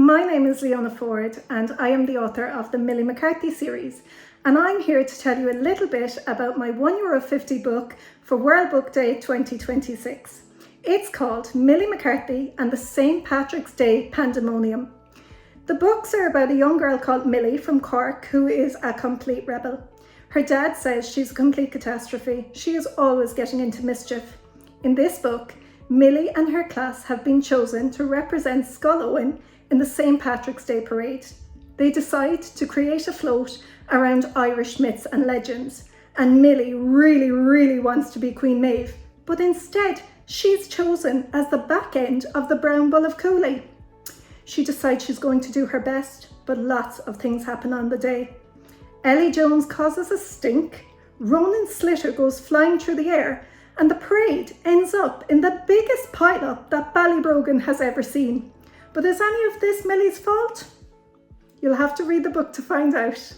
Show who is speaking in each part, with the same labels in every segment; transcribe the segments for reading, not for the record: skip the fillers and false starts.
Speaker 1: My name is Leona Forde and I am the author of the Milly McCarthy series, and I'm here to tell you a little bit about my €1.50 book for World Book Day 2026. It's called Milly McCarthy and the St. Patrick's Day Pandemonium. The books are about a young girl called Millie from Cork who is a complete rebel. Her dad says she's a complete catastrophe. She is always getting into mischief. In this book, Millie and her class have been chosen to represent Scollawan in the St. Patrick's Day parade. They decide to create a float around Irish myths and legends, and Millie really wants to be Queen Maeve, but instead she's chosen as the back end of the Brown Bull of Cooley. She decides she's going to do her best, but lots of things happen on the day. Ellie Jones causes a stink, Ronan Slitter goes flying through the air, and the parade ends up in the biggest pileup that Ballybrogen has ever seen. But is any of this Millie's fault? You'll have to read the book to find out.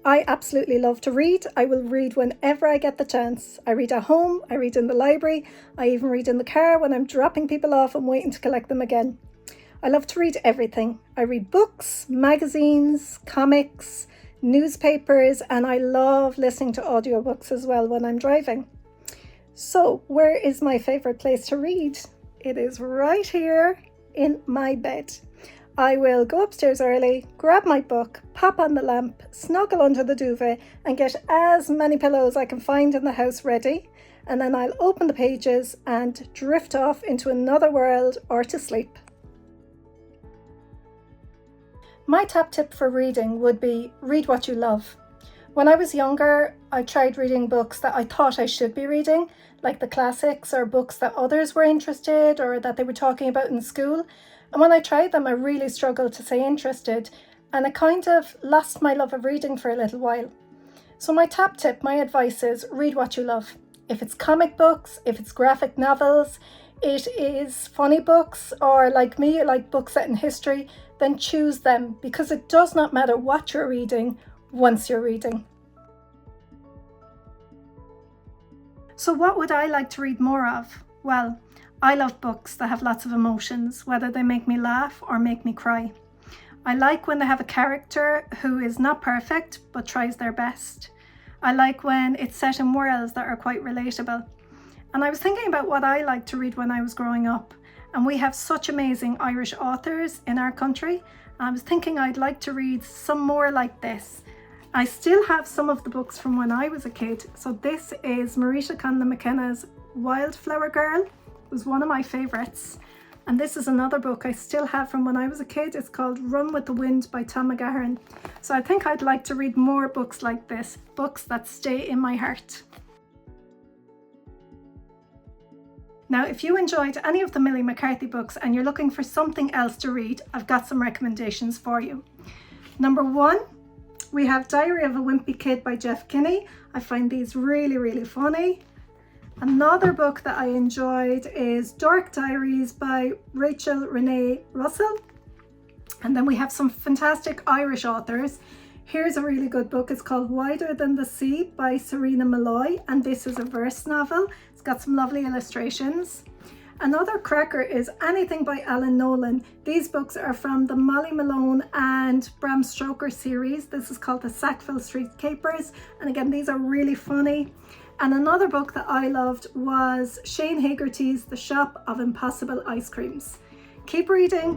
Speaker 1: I absolutely love to read. I will read whenever I get the chance. I read at home, I read in the library, I even read in the car when I'm dropping people off and waiting to collect them again. I love to read everything. I read books, magazines, comics, newspapers, and I love listening to audiobooks as well when I'm driving. So, where is my favourite place to read? It is right here in my bed. I will go upstairs early, grab my book, pop on the lamp, snuggle under the duvet and get as many pillows I can find in the house ready, and then I'll open the pages and drift off into another world or to sleep. My top tip for reading would be read what you love. When I was younger, I tried reading books that I thought I should be reading, like the classics or books that others were interested or that they were talking about in school. And when I tried them, I really struggled to stay interested, and I kind of lost my love of reading for a little while. So my top tip, my advice is read what you love. If it's comic books, if it's graphic novels, it is funny books, or like me, like books set in history, then choose them, because it does not matter what you're reading once you're reading. So what would I like to read more of? Well, I love books that have lots of emotions, whether they make me laugh or make me cry. I like when they have a character who is not perfect but tries their best. I like when it's set in worlds that are quite relatable. And I was thinking about what I liked to read when I was growing up, and we have such amazing Irish authors in our country. I was thinking I'd like to read some more like this. I still have some of the books from when I was a kid. So this is Marita Conlon-McKenna's Wildflower Girl. It was one of my favourites. And this is another book I still have from when I was a kid. It's called Run with the Wind by Tom McCaughren. So I think I'd like to read more books like this, books that stay in my heart. Now, if you enjoyed any of the Milly McCarthy books and you're looking for something else to read, I've got some recommendations for you. Number one, we have Diary of a Wimpy Kid by Jeff Kinney. I find these really funny. Another book that I enjoyed is Dark Diaries by Rachel Renee Russell. And then we have some fantastic Irish authors. Here's a really good book. It's called Wider Than the Sea by Serena Molloy, and this is a verse novel. It's got some lovely illustrations. Another cracker is Anything by Alan Nolan. These books are from the Molly Malone and Bram Stoker series. This is called the Sackville Street Capers, and again, these are really funny. And another book that I loved was Shane Haggerty's The Shop of Impossible Ice Creams. Keep reading.